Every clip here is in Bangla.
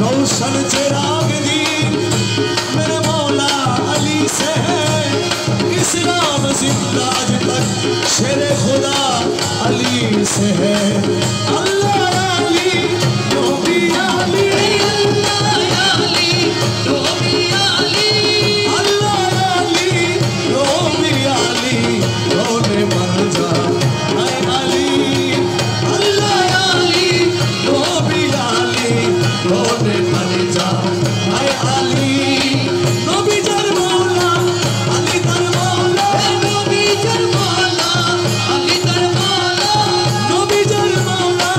रोशन चिराग दी मेरे मौला अली से है इस्लाम जिंदा आज तक शेरे खुदा अली से है अल्लाह अली नबी अली अल्लाह अली नबी अली अल्लाह अली नबी अली रोने मर जा ऐ अली अल्लाह अली नबी अली रोने मर जा ऐ अली नबी जर मौला अली तर मौला नबी जर मौला अली तर मौला नबी जर मौला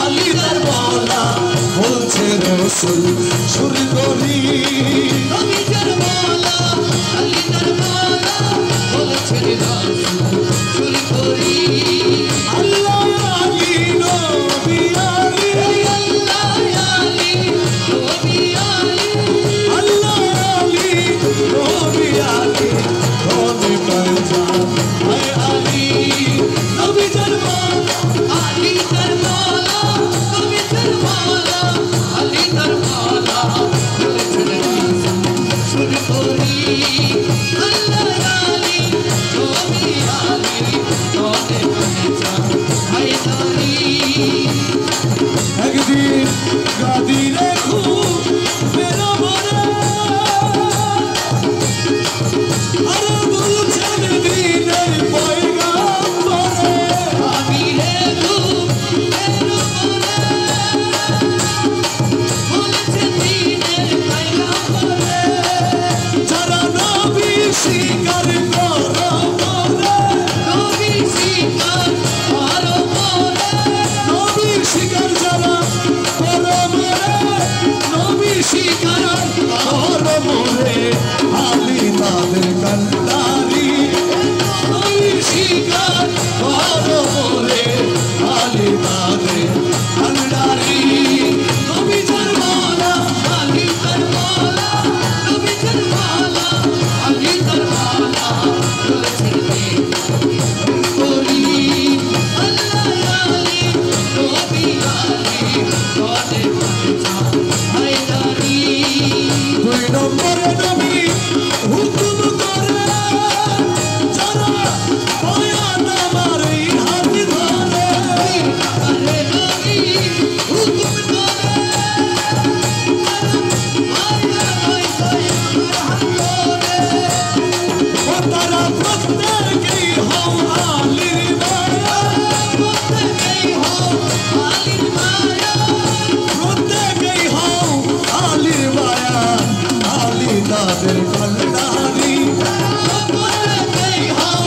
अली तर मौला बोलছে रसूल শুরু করি নবী জর মৌলা আলী তার মৌলা বলছে রসুল শুরু করি আল্লাহ আলী নবী আলী আল্লাহ আলী নবী আলী আল্লাহ আলী নবী আলী নবী पर जा ऐ अली नबी जर मौला अली तर मौला नबी जर मौला अली तर मौला শুরু করি আল্লাহ আলী নবী আলী নবী पर जा ऐ अली একদিন গাদি রেখো মেরা মনে আরে বলছেন দিনের পয়গাম্বরে আমি রেখো মেরা মনে বলছেন দিনের পয়গাম্বরে যারা নবী স্বীকার করো মোরে নবী স্বীকার করো মোরে নবী স্বীকার যারা করো মোরে নবী স্বীকার করো মোরে আলী তাদের কান্ডারি নবী স্বীকার করো মোরে আলী তাদের কান্ডারি নবী জর মৌলা আলী তার মৌলা নবী জর মৌলা আলী তার মৌলা বলছে করি আল্লাহ আলী নবী আলী নবী বাঁচা হায়দারি দুই নম্বরে নবী হুকুম করে যারা বয়ান আমার হাত ধরে আরে নবী হুকুম করে তারা প্রত্যেকেই হও আলীর মায়া প্রত্যেকেই হও আলীর মায়া প্রত্যেকেই হও আলীর মায়া আলী তাদের কান্ডারি প্রত্যেকেই হও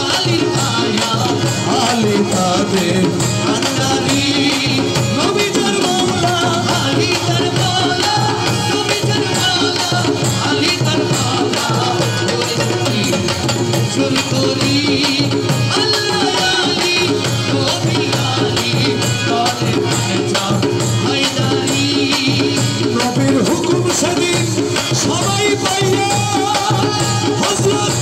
আলীর মায়া আলী তাদের কান্ডারি নবী জর মৌলা আলী তার মৌলা নবী জর মৌলা আলী তার মৌলা শুরু করি আল্লাহ আলী নবী আলী নবী বাঁচা হায়দারি নবীর হুকুম সেদিন সবাই পাইয়া হযরত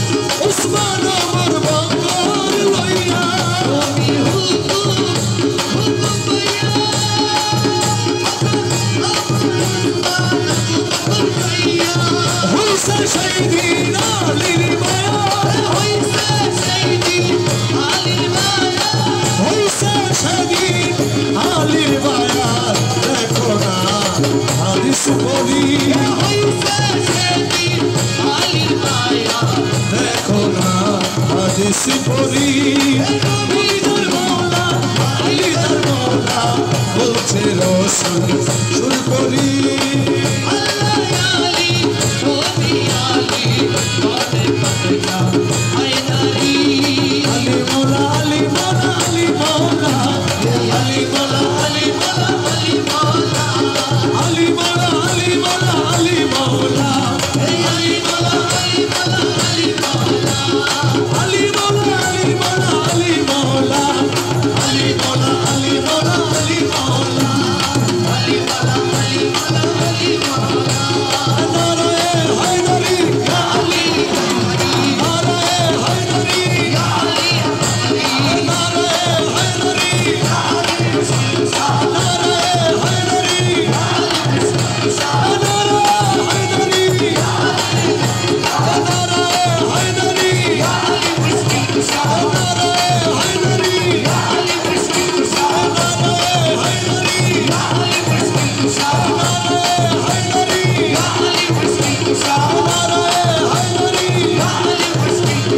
উসমান ওমর বকর লইয়া নবীর হুকুম পাইয়া হইছে শহীদিন আলীর মায়া হইছে শহীদিন আলীর মায়া হইছে শহীদিন আলীর মায়া দেখো না হাদিস পড়ি হইছে শহীদিন আলীর মায়া দেখো না হাদিস পড়ি নবী জর মৌলা আলী তার মৌলা বলছে রসুল শুরু করি আল্লাহ আলী নবী আলী নবী पर जा হায়দারি আলী মৌলা আলী মৌলা আলী মৌলা আলী মৌলা আলী মৌলা আলী মৌলা আলী মৌলা আলী মৌলা আলী মৌলা আলী মৌলা আলী মৌলা আলী মৌলা আলী মৌলা আলী মৌলা আলী মৌলা আলী মৌলা আলী মৌলা আলী মৌলা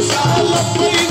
Shah